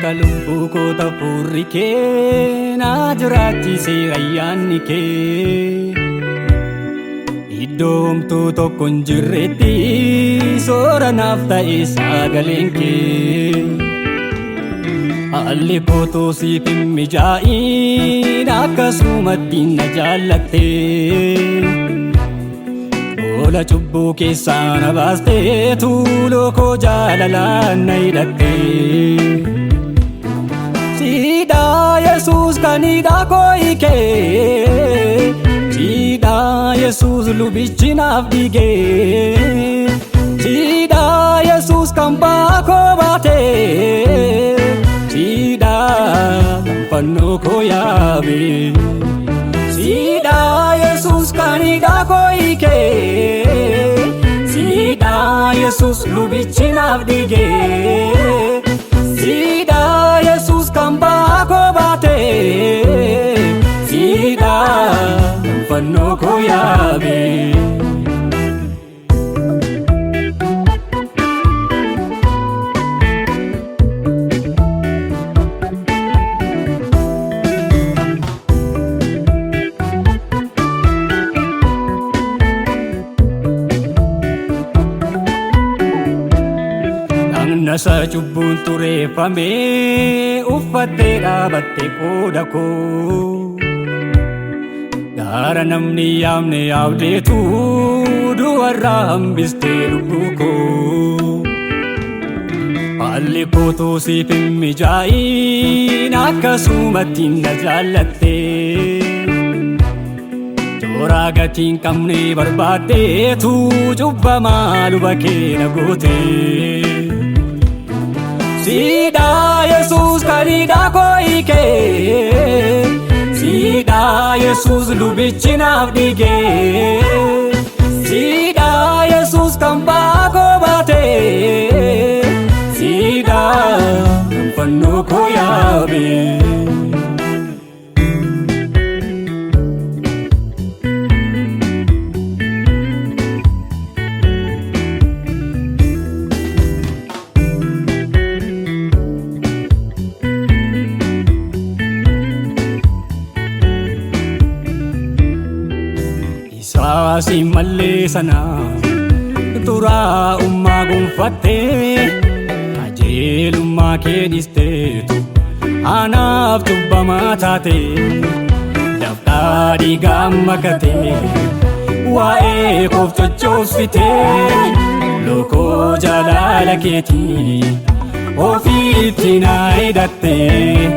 akka lubbuu koota furri kee na jiraachisee ayyaanni kee iddoo homtuu tokko hin jirretti soora naaf ta'e sagaleen kee haalli kootuu siif hin mijaa'in akkasumatti na jaallatte ola cubbuu keessaa na baastee tuuloo koo jaalalaan na hidhatte siidaa Yesuus kan hidhaa koo hiikee siidaa Yesuus lubichi naaf dhiigee siidaa Yesuus kan ba'aa koo baatee siidaa kan fannoo koo yaabee siidaa Yesuus kan hidhaa koo hiikee siidaa Yesuus lubichi naaf dhiigee siidaa Yesuus kan ba'aa koo baatee siidaa kan fannoo koo yaabee nasa cubbuun xureeffamee uffattee dhaabatte qooda koo gaara namni yaamne yaabdeetu du'arraa hambistee lubbuu koo haalli kootuu siif hin mijaa'in akkasumatti na jaallatte toora gatii hin qabne barbaaddeetu cubbamaa luba kee na goote siidaa Yesuus kan hidhaa koo hiikee siidaa Yesuus lubichi naaf dhiigee siidaa Yesuus kan ba'aa koo baatee siidaa kan fannoo koo yaabee saasi mallee sana xuraa'ummaa gonfattee qajeelummaa kee dhiisteetu anaaf cubbamaa taate daftaa dhiigaa makatee waa'ee koof cochoofsitee lokoo jaalala keetii ofiitti na hidhattee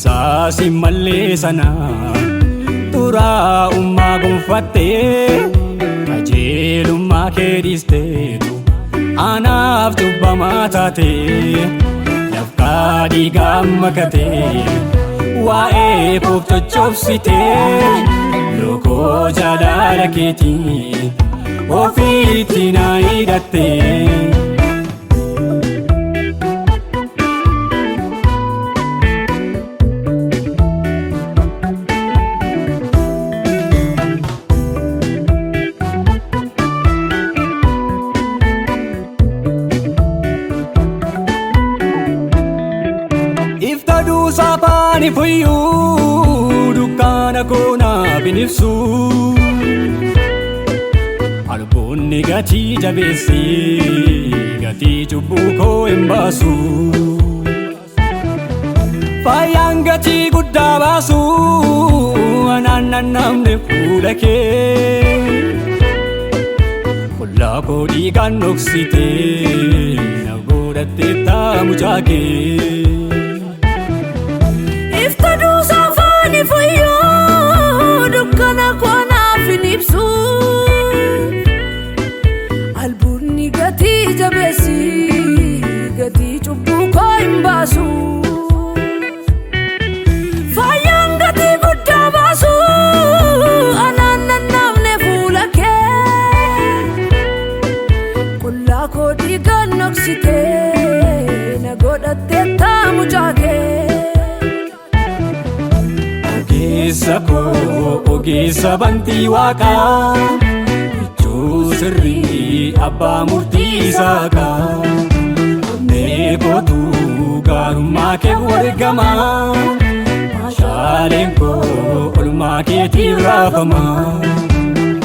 saasi mallee sana xuraa'ummaa gonfattee qajeelummaa kee dhiisteetu anaaf cubbamaa taate daftaa dhiigaa makatee waa'ee koof cochoofsitee lokoo jaalala keetii ofiitti na hidhattee Saaphaani fayyuu dukkaana koo naaf hin ibsu alboonni gatii jabeessee gatii cubbuu koo hin baasu faayaan gatii guddaa baasu anaan namne fuula kee qullaa koo dhiigaan dhoksitee na godhattee mucaa kee dukkana koo naaf hin ibsu albuunni gatii jabeessee gatii cubbuu koo hin baasu faayaan gatii guddaa baasu anaan namne fuula kee qullaa koo dhiigaan dhoksitee na godhattee mucaa kee ogeessa bantii waaqaa iddoo sirrii abbaa murtii saaqaa onnee kootu gaarummaa gaarummaa kee wargama shaaleen koo olmaa keetiif raafama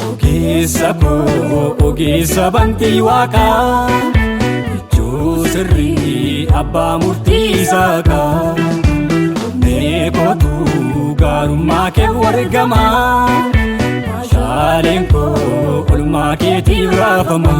ogeessa koo ogeessa bantii waaqaa ijoo sirrii abbaa murtii Isaakaa meeqootu gaarummaa kee wargama shaaleen koo olmaa keetiif raafama